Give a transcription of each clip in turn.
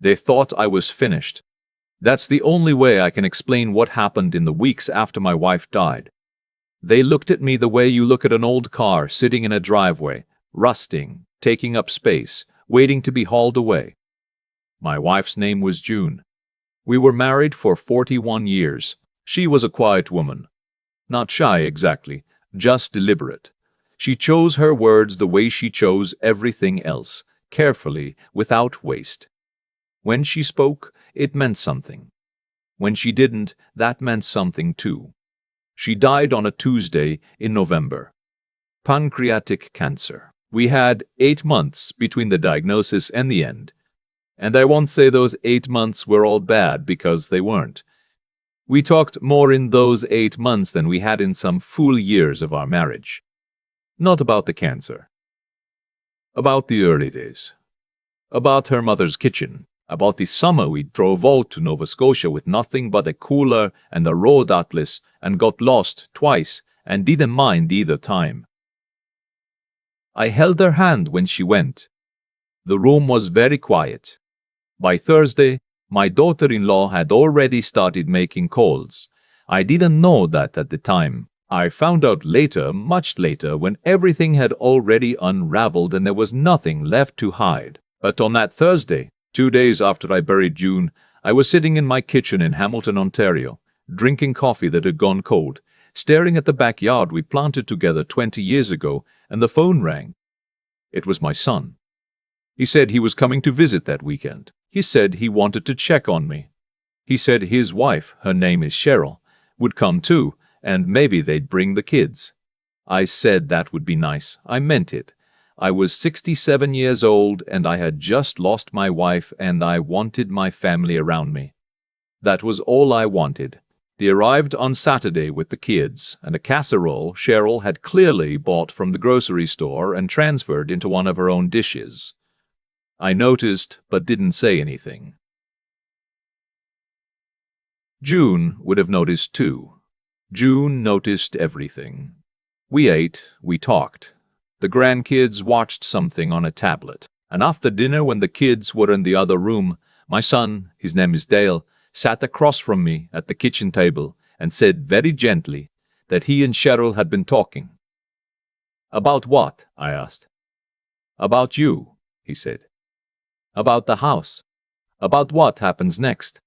They thought I was finished. That's the only way I can explain what happened in the weeks after my wife died. They looked at me the way you look at an old car sitting in a driveway, rusting, taking up space, waiting to be hauled away. My wife's name was June. We were married for 41 years. She was a quiet woman. Not shy exactly, just deliberate. She chose her words the way she chose everything else, carefully, without waste. When she spoke, it meant something. When she didn't, that meant something too. She died on a Tuesday in November. Pancreatic cancer. We had 8 months between the diagnosis and the end. And I won't say those 8 months were all bad, because they weren't. We talked more in those 8 months than we had in some full years of our marriage. Not about the cancer. About the early days. About her mother's kitchen. About the summer we drove out to Nova Scotia with nothing but a cooler and a road atlas and got lost twice and didn't mind either time. I held her hand when she went. The room was very quiet. By Thursday, my daughter-in-law had already started making calls. I didn't know that at the time. I found out later, much later, when everything had already unraveled and there was nothing left to hide. But on that Thursday, 2 days after I buried June, I was sitting in my kitchen in Hamilton, Ontario, drinking coffee that had gone cold, staring at the backyard we planted together 20 years ago, and the phone rang. It was my son. He said he was coming to visit that weekend. He said he wanted to check on me. He said his wife, her name is Cheryl, would come too, and maybe they'd bring the kids. I said that would be nice. I meant it. I was 67 years old and I had just lost my wife and I wanted my family around me. That was all I wanted. They arrived on Saturday with the kids and a casserole Cheryl had clearly bought from the grocery store and transferred into one of her own dishes. I noticed but didn't say anything. June would have noticed too. June noticed everything. We ate, we talked. The grandkids watched something on a tablet, and after dinner when the kids were in the other room, my son, his name is Dale, sat across from me at the kitchen table and said very gently that he and Cheryl had been talking. "About what?" I asked. "About you," he said. "About the house. About what happens next."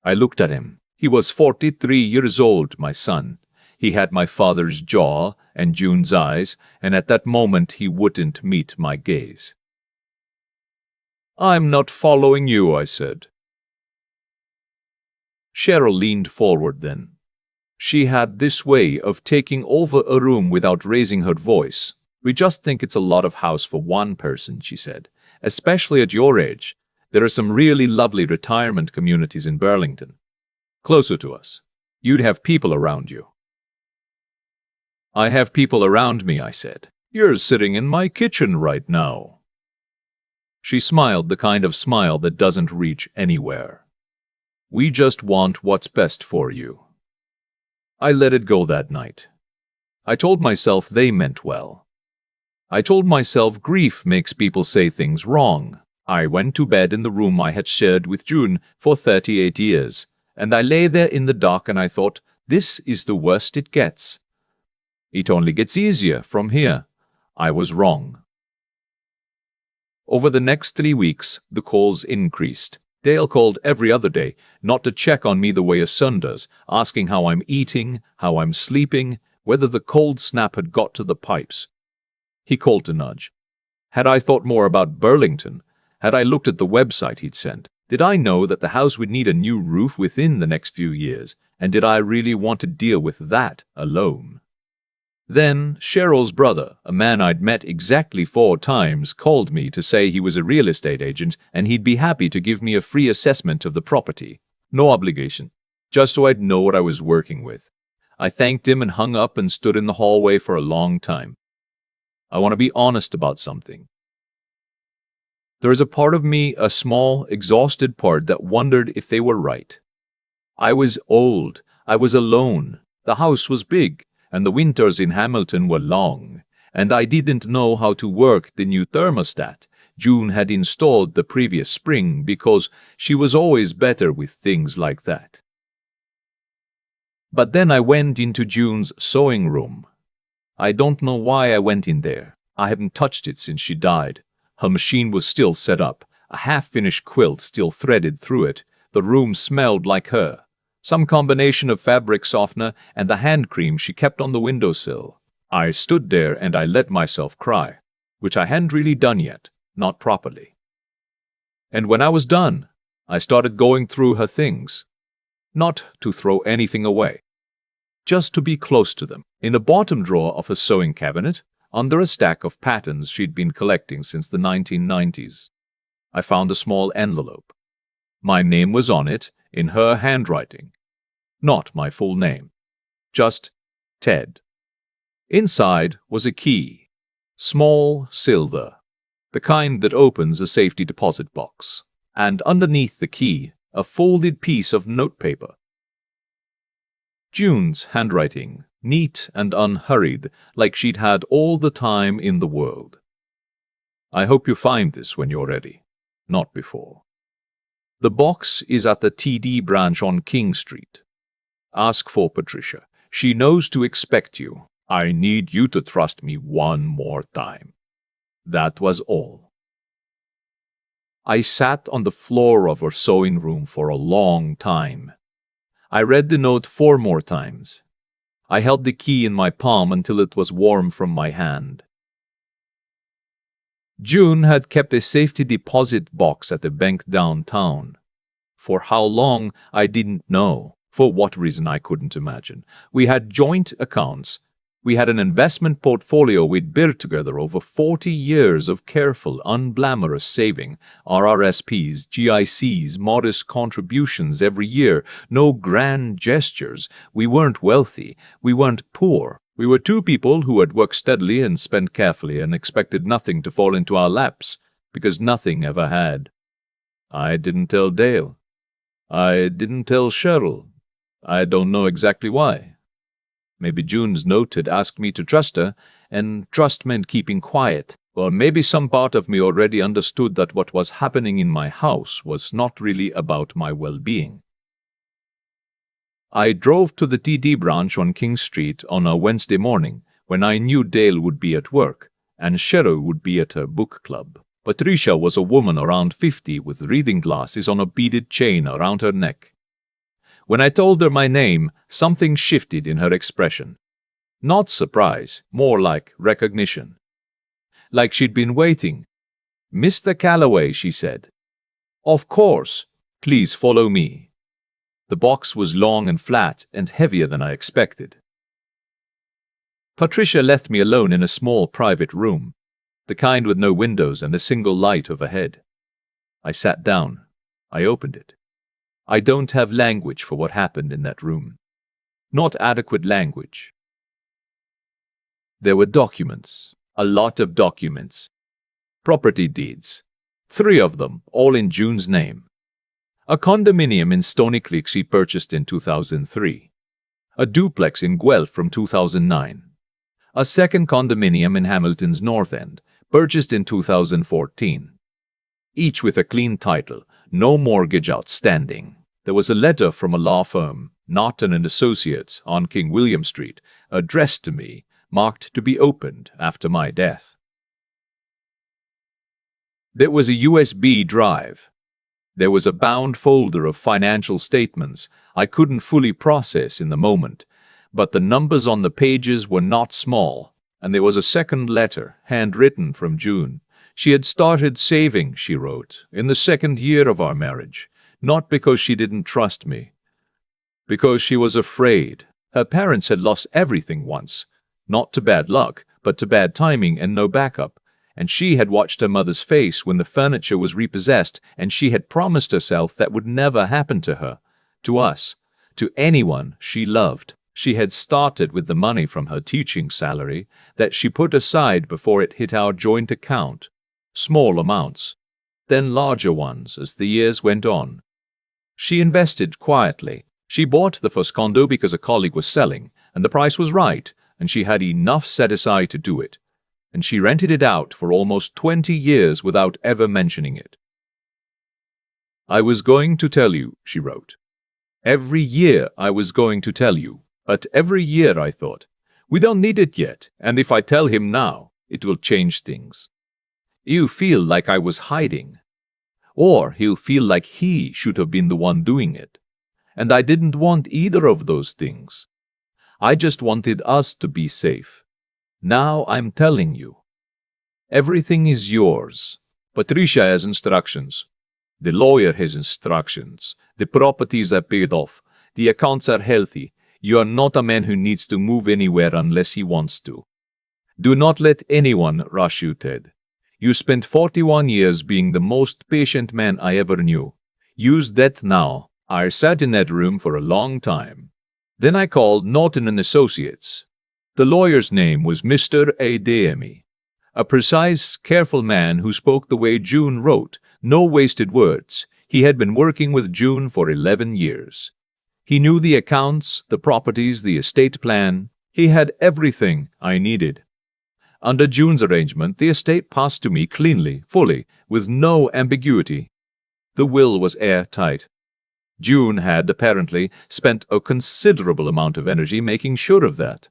I looked at him. He was 43 years old, my son. He had my father's jaw and June's eyes, and at that moment he wouldn't meet my gaze. "I'm not following you," I said. Cheryl leaned forward then. She had this way of taking over a room without raising her voice. "We just think it's a lot of house for one person," she said. "Especially at your age. There are some really lovely retirement communities in Burlington. Closer to us. You'd have people around you." "I have people around me," I said. "You're sitting in my kitchen right now." She smiled the kind of smile that doesn't reach anywhere. "We just want what's best for you." I let it go that night. I told myself they meant well. I told myself grief makes people say things wrong. I went to bed in the room I had shared with June for 38 years, and I lay there in the dark and I thought, this is the worst it gets. It only gets easier from here. I was wrong. Over the next 3 weeks, the calls increased. Dale called every other day, not to check on me the way a son does, asking how I'm eating, how I'm sleeping, whether the cold snap had got to the pipes. He called to nudge. Had I thought more about Burlington? Had I looked at the website he'd sent? Did I know that the house would need a new roof within the next few years? And did I really want to deal with that alone? Then Cheryl's brother, a man I'd met exactly 4 times, called me to say he was a real estate agent and he'd be happy to give me a free assessment of the property. No obligation, just so I'd know what I was working with. I thanked him and hung up and stood in the hallway for a long time. I want to be honest about something. There is a part of me, a small, exhausted part, that wondered if they were right. I was old, I was alone, the house was big, and the winters in Hamilton were long, and I didn't know how to work the new thermostat. June had installed the previous spring because she was always better with things like that. But then I went into June's sewing room. I don't know why I went in there. I haven't touched it since she died. Her machine was still set up, a half-finished quilt still threaded through it. The room smelled like her. Some combination of fabric softener and the hand cream she kept on the windowsill. I stood there and I let myself cry, which I hadn't really done yet, not properly. And when I was done, I started going through her things. Not to throw anything away, just to be close to them. In the bottom drawer of her sewing cabinet, under a stack of patterns she'd been collecting since the 1990s, I found a small envelope. My name was on it, in her handwriting. Not my full name. Just Ted. Inside was a key. Small, silver. The kind that opens a safety deposit box. And underneath the key, a folded piece of notepaper. June's handwriting, neat and unhurried, like she'd had all the time in the world. I hope you find this when you're ready, not before. The box is at the TD branch on King Street. Ask for Patricia. She knows to expect you. I need you to trust me one more time. That was all. I sat on the floor of her sewing room for a long time. I read the note 4 more times. I held the key in my palm until it was warm from my hand. June had kept a safety deposit box at the bank downtown. For how long, I didn't know. For what reason, I couldn't imagine. We had joint accounts. We had an investment portfolio we'd built together over 40 years of careful, unglamorous saving, RRSPs, GICs, modest contributions every year, no grand gestures. We weren't wealthy. We weren't poor. We were 2 people who had worked steadily and spent carefully and expected nothing to fall into our laps, because nothing ever had. I didn't tell Dale. I didn't tell Cheryl. I don't know exactly why. Maybe June's note had asked me to trust her, and trust meant keeping quiet. Or maybe some part of me already understood that what was happening in my house was not really about my well-being. I drove to the TD branch on King Street on a Wednesday morning when I knew Dale would be at work and Cheryl would be at her book club. Patricia was a woman around 50 with reading glasses on a beaded chain around her neck. When I told her my name, something shifted in her expression. Not surprise, more like recognition. Like she'd been waiting. "Mr. Calloway," she said. "Of course. Please follow me." The box was long and flat and heavier than I expected. Patricia left me alone in a small private room, the kind with no windows and a single light overhead. I sat down. I opened it. I don't have language for what happened in that room. Not adequate language. There were documents, a lot of documents. Property deeds, 3 of them, all in June's name. A condominium in Stony Creek she purchased in 2003. A duplex in Guelph from 2009. A second condominium in Hamilton's North End, purchased in 2014. Each with a clean title, no mortgage outstanding. There was a letter from a law firm, Norton and Associates, on King William Street, addressed to me, marked to be opened after my death. There was a USB drive. There was a bound folder of financial statements I couldn't fully process in the moment, but the numbers on the pages were not small, and there was a second letter, handwritten from June. She had started saving, she wrote, in the 2nd year of our marriage, not because she didn't trust me, because she was afraid. Her parents had lost everything once, not to bad luck, but to bad timing and no backup, and she had watched her mother's face when the furniture was repossessed, and she had promised herself that would never happen to her, to us, to anyone she loved. She had started with the money from her teaching salary that she put aside before it hit our joint account, small amounts, then larger ones as the years went on. She invested quietly. She bought the first condo because a colleague was selling, and the price was right, and she had enough set aside to do it. and she rented it out for almost 20 years without ever mentioning it. I was going to tell you, she wrote. Every year I was going to tell you, but every year I thought, we don't need it yet, and if I tell him now, it will change things. You feel like I was hiding. Or he'll feel like he should have been the one doing it. And I didn't want either of those things. I just wanted us to be safe. Now I'm telling you. Everything is yours. Patricia has instructions. The lawyer has instructions. The properties are paid off. The accounts are healthy. You are not a man who needs to move anywhere unless he wants to. Do not let anyone rush you, Ted. You spent 41 years being the most patient man I ever knew. Use that now. I sat in that room for a long time. Then I called Norton and Associates. The lawyer's name was Mr. Ademi. A precise, careful man who spoke the way June wrote, no wasted words. He had been working with June for 11 years. He knew the accounts, the properties, the estate plan. He had everything I needed. Under June's arrangement, the estate passed to me cleanly, fully, with no ambiguity. The will was airtight. June had, apparently, spent a considerable amount of energy making sure of that.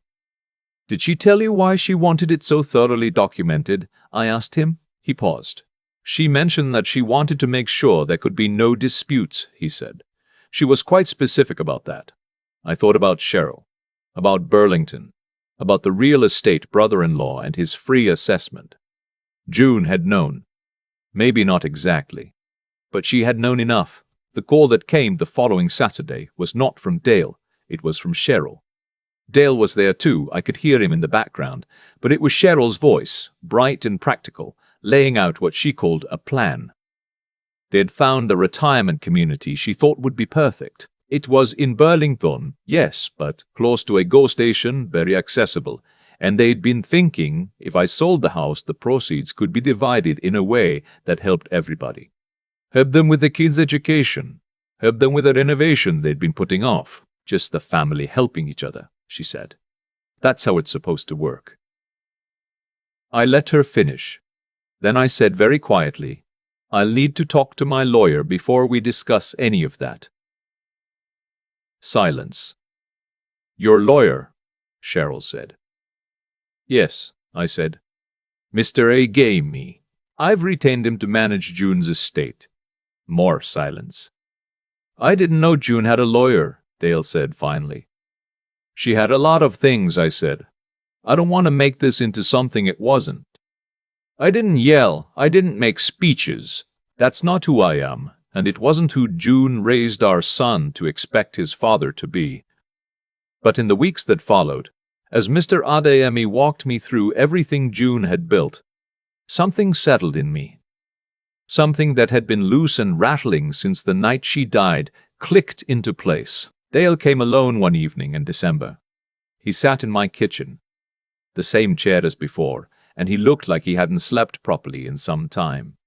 Did she tell you why she wanted it so thoroughly documented? I asked him. He paused. She mentioned that she wanted to make sure there could be no disputes, he said. She was quite specific about that. I thought about Cheryl, about Burlington, about the real estate brother-in-law and his free assessment. June had known. Maybe not exactly. But she had known enough. The call that came the following Saturday was not from Dale. It was from Cheryl. Dale was there too. I could hear him in the background. But it was Cheryl's voice, bright and practical, laying out what she called a plan. They had found a retirement community she thought would be perfect. It was in Burlington, yes, but close to a GO station, very accessible. And they'd been thinking, if I sold the house, the proceeds could be divided in a way that helped everybody. Help them with the kids' education. Help them with the renovation they'd been putting off. Just the family helping each other, she said. That's how it's supposed to work. I let her finish. Then I said very quietly, I'll need to talk to my lawyer before we discuss any of that. Silence. Your lawyer, Cheryl said. Yes, I said. Mr. A gave me. I've retained him to manage June's estate. More silence. I didn't know June had a lawyer, Dale said finally. She had a lot of things, I said. I don't want to make this into something it wasn't. I didn't yell. I didn't make speeches. That's not who I am, and it wasn't who June raised our son to expect his father to be. But in the weeks that followed, as Mr. Adeyemi walked me through everything June had built, something settled in me. Something that had been loose and rattling since the night she died clicked into place. Dale came alone one evening in December. He sat in my kitchen, the same chair as before, and he looked like he hadn't slept properly in some time.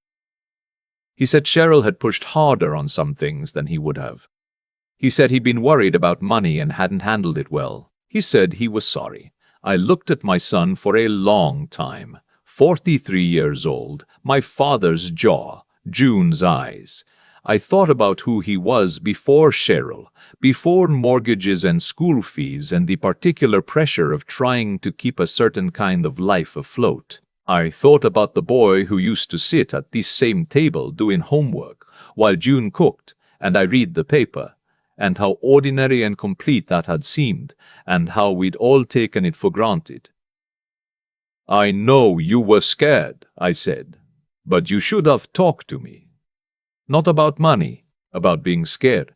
He said Cheryl had pushed harder on some things than he would have. He said he'd been worried about money and hadn't handled it well. He said he was sorry. I looked at my son for a long time. 43 years old, my father's jaw, June's eyes. I thought about who he was before Cheryl, before mortgages and school fees and the particular pressure of trying to keep a certain kind of life afloat. I thought about the boy who used to sit at this same table doing homework while June cooked and I read the paper, and how ordinary and complete that had seemed, and how we'd all taken it for granted. I know you were scared, I said, but you should have talked to me. Not about money, about being scared.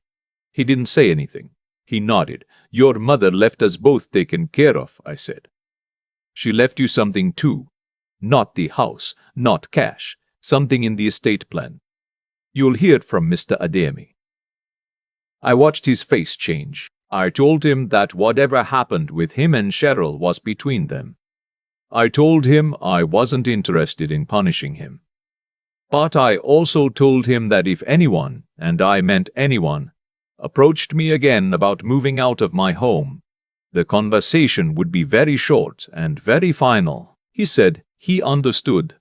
He didn't say anything. He nodded. Your mother left us both taken care of, I said. She left you something too. Not the house, not cash, something in the estate plan. You'll hear from Mr. Ademi. I watched his face change. I told him that whatever happened with him and Cheryl was between them. I told him I wasn't interested in punishing him. But I also told him that if anyone, and I meant anyone, approached me again about moving out of my home, the conversation would be very short and very final. He said He understood.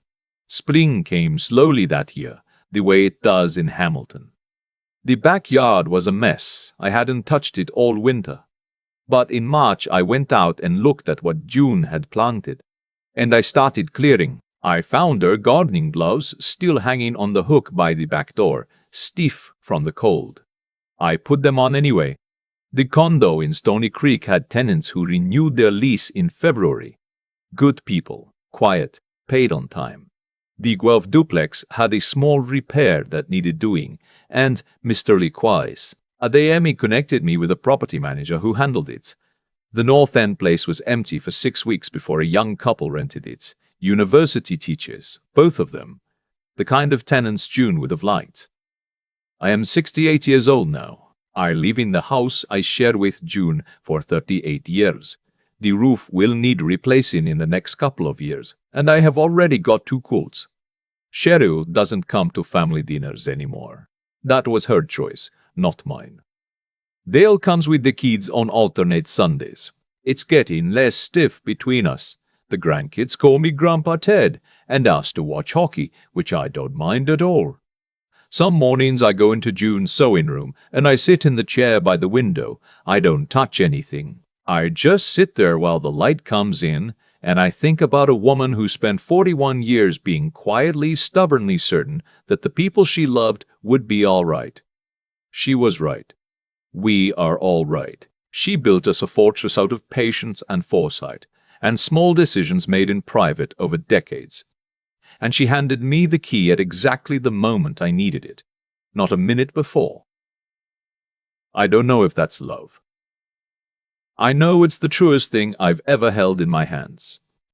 Spring came slowly that year, the way it does in Hamilton. The backyard was a mess. I hadn't touched it all winter. But in March I went out and looked at what June had planted. And I started clearing. I found her gardening gloves still hanging on the hook by the back door, stiff from the cold. I put them on anyway. The condo in Stony Creek had tenants who renewed their lease in February. Good people, quiet, paid on time. The Guelph duplex had a small repair that needed doing, and Mr. Liquais, the AME connected me with a property manager who handled it. The North End place was empty for 6 weeks before a young couple rented it. University teachers, both of them. The kind of tenants June would have liked. I am 68 years old now. I live in the house I shared with June for 38 years. The roof will need replacing in the next couple of years, and I have already got 2 quotes. Cheryl doesn't come to family dinners anymore. That was her choice, not mine. Dale comes with the kids on alternate Sundays. It's getting less stiff between us. The grandkids call me Grandpa Ted and ask to watch hockey, which I don't mind at all. Some mornings I go into June's sewing room and I sit in the chair by the window. I don't touch anything. I just sit there while the light comes in, and I think about a woman who spent 41 years being quietly, stubbornly certain that the people she loved would be all right. She was right. We are all right. She built us a fortress out of patience and foresight, and small decisions made in private over decades. And she handed me the key at exactly the moment I needed it, not a minute before. I don't know if that's love. I know it's the truest thing I've ever held in my hands.